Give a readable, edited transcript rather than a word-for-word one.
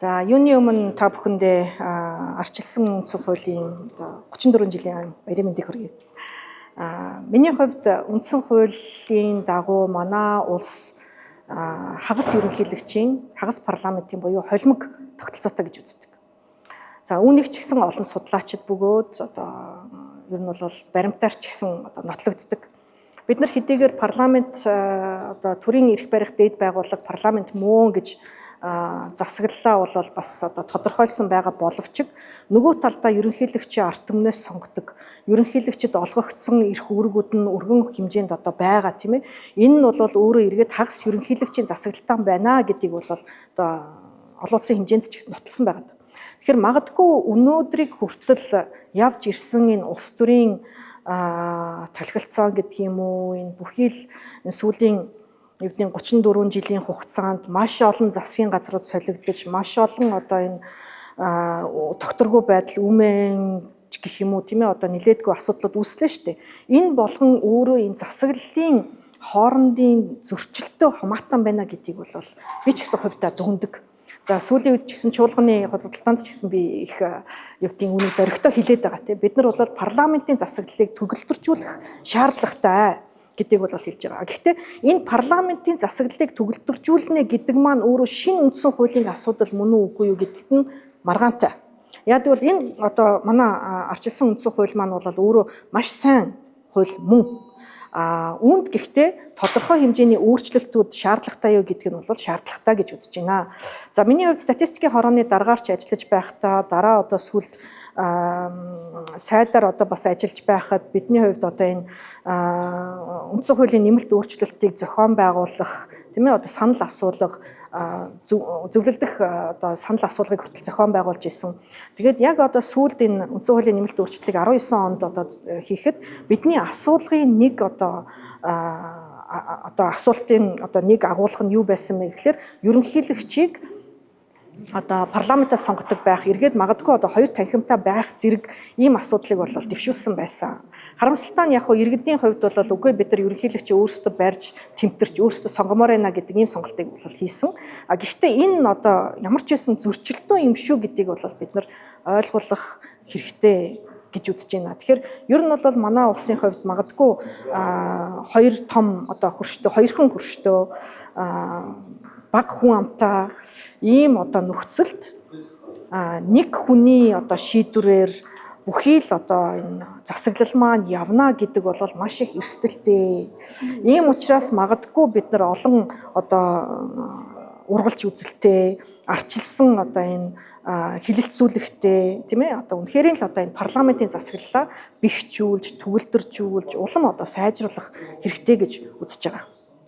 За юуны өмнө та бүхэндээ арчилсан үндсэн хуулийн 34 жилийн баярын мэндийг хүргэе. Миний хувьд үндсэн хуулийн дагуу манай улс хагас ерөнхийлөгчийн, хагас парламентын буюу холимог тогтолцоотой гэж үздэг. За үүнийг ч гэсэн олон судлаачид бөгөөд ер нь бол баримтаар ч гэсэн нотлогддог. Бид нар хэдийгээр парламент төрийн эрх барих дээд байгууллага парламент мөн гэж засаглалаа бол бас тодорхойлсон байгаа боловч нөгөө талдаа ерөнхийлөгчийн ард түмнээс сонгодог, ерөнхийлөгчд олгогдсон эрх үүргүүд нь өргөн хэмжээнд байгаа тийм ээ. Энэ нь бол өөрөө эргээд хагас ерөнхийлөгчийн засаглалтаа байна гэдгийг бол олон улсын хэмжээнд ч гэсэн нотолсон байгаа. Тэгэхээр магадгүй өнөөдрийг хүртэл явж ирсэн энэ улс төрийн талхилцаа гэдэг юм уу, энэ бүхий л сүүлийн 34 жилийн хугацаанд маш олон засгийн газрууд солигдож, маш олон энэ докторгүй байдал үмэн гэх юм уу тийм ээ нилээдгүй асуудлууд үүслээ шүү дээ. Энэ болгон өөрөө энэ засаглалын хоорондын зөрчилтөө хамаатан байна гэдгийг бол би ч гэсэн хувьдаа дүгнэдэг. За сүүлийн үед ч гэсэн чуулганы худалдаанд ч гэсэн би их үнийг зоригтой хэлээд байгаа тийм. Бид нар бол парламентын засаглалыг төгөлдржүүлэх шаардлагатай гэдгийг бол хэлж байгаа. Гэхдээ энэ парламентын засаглалыг төгөлдржүүлнэ гэдэг маань өөрөө шинэ үндсэн хуулийн асуудал мөн үү үгүй юу гэдэгт нь маргаантай. Яг бол энэ манай арчилсан үндсэн хууль маань бол өөрөө маш сайн хууль мөн. Үүнд гэхдээ тодорхой хэмжээний өөрчлөлтүүд шаардлагатай юу гэдг нь бол шаардлагатай гэж үзэж байна. За миний хувьд статистикийн хорооны даргаарч ажиллаж байхдаа дараа сүүлд сайдаар бас ажиллаж байхад бидний хувьд энэ үндсэн хуулийн нэмэлт өөрчлөлтийг зохион байгуулах тийм ээ санал асуулга зөвлөлдөх санал асуулгыг хүртэл зохион байгуулж исэн. Тэгээд яг сүүлд энэ үндсэн хуулийн нэмэлт өөрчлөлтийг 19 онд хийхэд бидний асуулгын нэг асуултын нэг агуулга нь юу байсан бэ гэхээр ерөнхийлөгчийг парламентаас сонгодог байх, эргээд магадгүй хоёр танхимтай байх зэрэг ийм асуудлыг бол дэвшүүлсэн байсан. Харамсалтай нь яг иргэдийн хувьд бол үгүй бид нар ерөнхийлөгчөө өөрсдөө барьж тэмтэрч өөрсдөө сонгомоор байна гэдэг ийм сонголтыг бол хийсэн. Гэхдээ энэ ямар ч байсан зөрчилтөө юм шүү гэдгийг бол бид нар ойлгох хэрэгтэй гэж үзэж байна. Тэгэхээр ер нь бол манай улсын хувьд магадгүй хоёр том хөрштөө, хоёрхан хөрштөө баг хүн амтай ийм нөхцөлд нэг хүний шийдвэрээр бүхий л энэ засаглал маань явна гэдэг бол маш их эрсдэлтэй. Ийм учраас магадгүй бид нар олон ургалж үзэлтэй, арчилсан энэ хилэлцүүлэхтэй тийм ээ үнэхээр л энэ парламентын засаглалаа бэхжүүлж, төгөлдржүүлж, улам сайжруулах хэрэгтэй гэж үзэж байгаа.